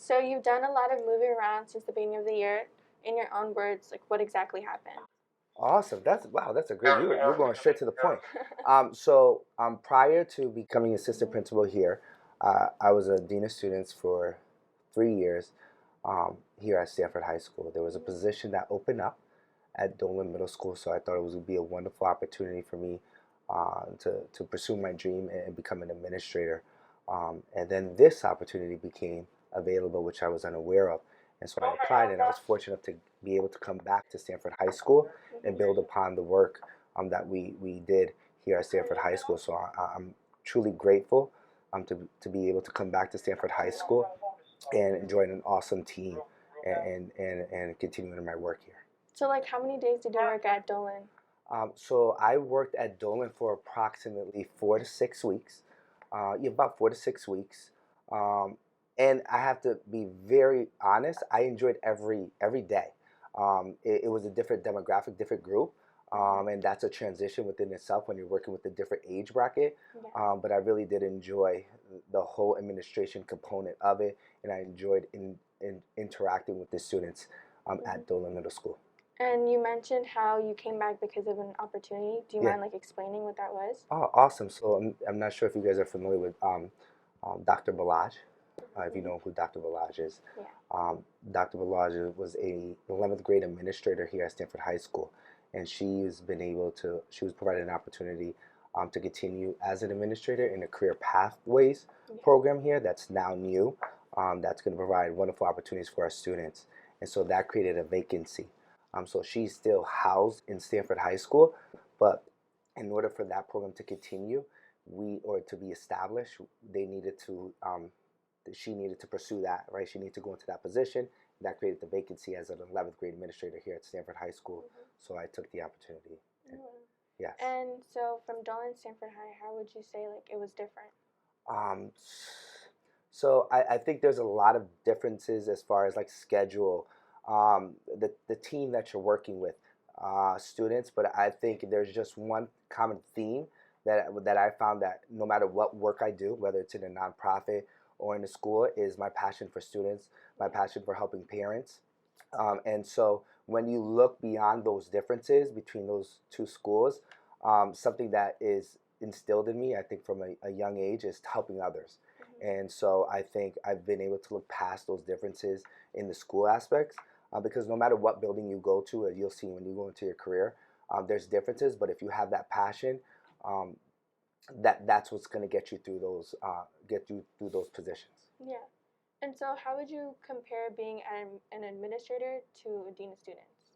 So you've done a lot of moving around since the beginning of the year. In your own words, like what exactly happened? Awesome. That's wow. That's a great. You're going straight to the point. Prior to becoming assistant principal here, I was a dean of students for 3 years here at Stanford High School. There was a position that opened up at Dolan Middle School, so I thought it was would be a wonderful opportunity for me to pursue my dream and become an administrator. And then this opportunity became available, which I was unaware of. And so I applied, and I was fortunate to be able to come back to Stanford High School and build upon the work that we did here at Stanford High School. So I'm truly grateful to be able to come back to Stanford High School and join an awesome team and continuing my work here. So like how many days did you work at Dolan? So I worked at Dolan for approximately 4 to 6 weeks. Yeah, about 4 to 6 weeks. Um, and I have to be very honest. I enjoyed every day. It was a different demographic, different group, and that's a transition within itself when you're working with a different age bracket. Yeah. But I really did enjoy the whole administration component of it, and I enjoyed interacting with the students at Dolan Middle School. And you mentioned how you came back because of an opportunity. Do you Yeah. mind like explaining what that was? Oh, awesome. So I'm not sure if you guys are familiar with Dr. Balaj, if you know who Dr. Balaj is. Yeah. Dr. Balaj was a 11th grade administrator here at Stanford High School, and she was provided an opportunity to continue as an administrator in the career pathways program here that's now new, that's going to provide wonderful opportunities for our students. And so that created a vacancy. So she's still housed in Stanford High School, but in order for that program to continue, or to be established, they needed to she needed to pursue that, right? She needed to go into that position. That created the vacancy as an 11th grade administrator here at Stanford High School. So I took the opportunity. And, yes. And so from Dolan to Stanford High, how would you say like it was different? Um, so I think there's a lot of differences as far as like schedule, the team that you're working with, students. But I think there's just one common theme that I found, that no matter what work I do, whether it's in a nonprofit or in the school, is my passion for students, my passion for helping parents. And so when you look beyond those differences between those two schools, something that is instilled in me, I think from a young age, is helping others. And so I think I've been able to look past those differences in the school aspects, because no matter what building you go to, you'll see when you go into your career, there's differences. But if you have that passion, um, that's what's going to get you through those positions. Yeah. And so how would you compare being an administrator to a dean of students?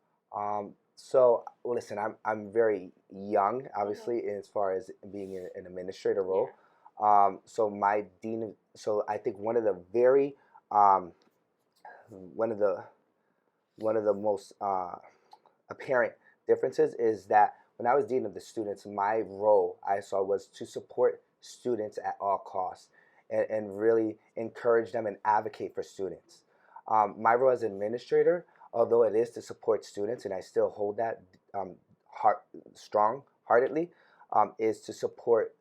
So listen, I'm very young, obviously, as far as being an administrator role. So I think one of the very one of the one of the most apparent differences is that when I was dean of the students, my role I saw was to support students at all costs, and really encourage them and advocate for students. My role as administrator, although it is to support students, and I still hold that um, heart, strong heartedly, is to support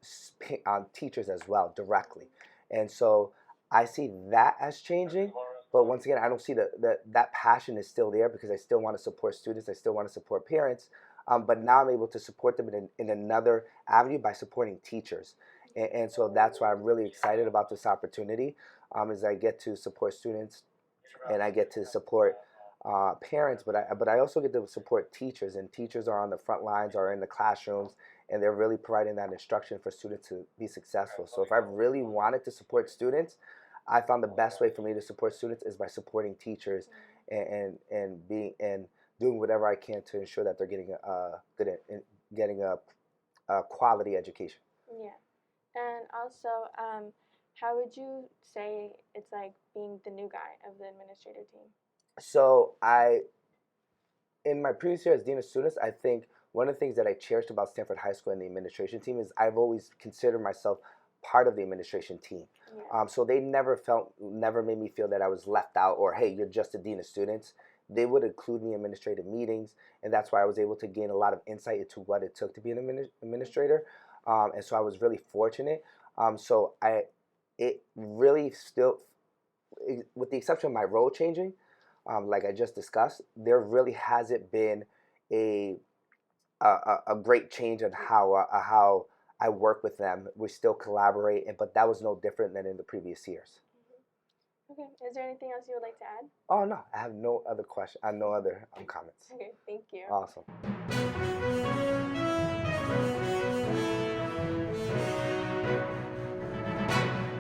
teachers as well directly. And so I see that as changing. But once again, I don't see that passion is still there, because I still want to support students. I still want to support parents. But now I'm able to support them in another avenue by supporting teachers. And so that's why I'm really excited about this opportunity, is I get to support students, and I get to support parents, but I also get to support teachers, and teachers are on the front lines, are in the classrooms, and they're really providing that instruction for students to be successful. So if I really wanted to support students, I found the best way for me to support students is by supporting teachers, and doing whatever I can to ensure that they're getting getting a quality education. Yeah. And also, how would you say it's like being the new guy of the administrator team? So in my previous year as dean of students, I think one of the things that I cherished about Stanford High School and the administration team is I've always considered myself part of the administration team. Yeah. So they never made me feel that I was left out, or hey, you're just a dean of students. They would include me in administrative meetings, and that's why I was able to gain a lot of insight into what it took to be an administrator. And so I was really fortunate. So it really still with the exception of my role changing, like I just discussed, there really hasn't been a a great change in how I work with them. We still collaborate, but that was no different than in the previous years. Okay. Is there anything else you would like to add? Oh no, I have no other question. I have no other comments. Okay. Thank you. Awesome.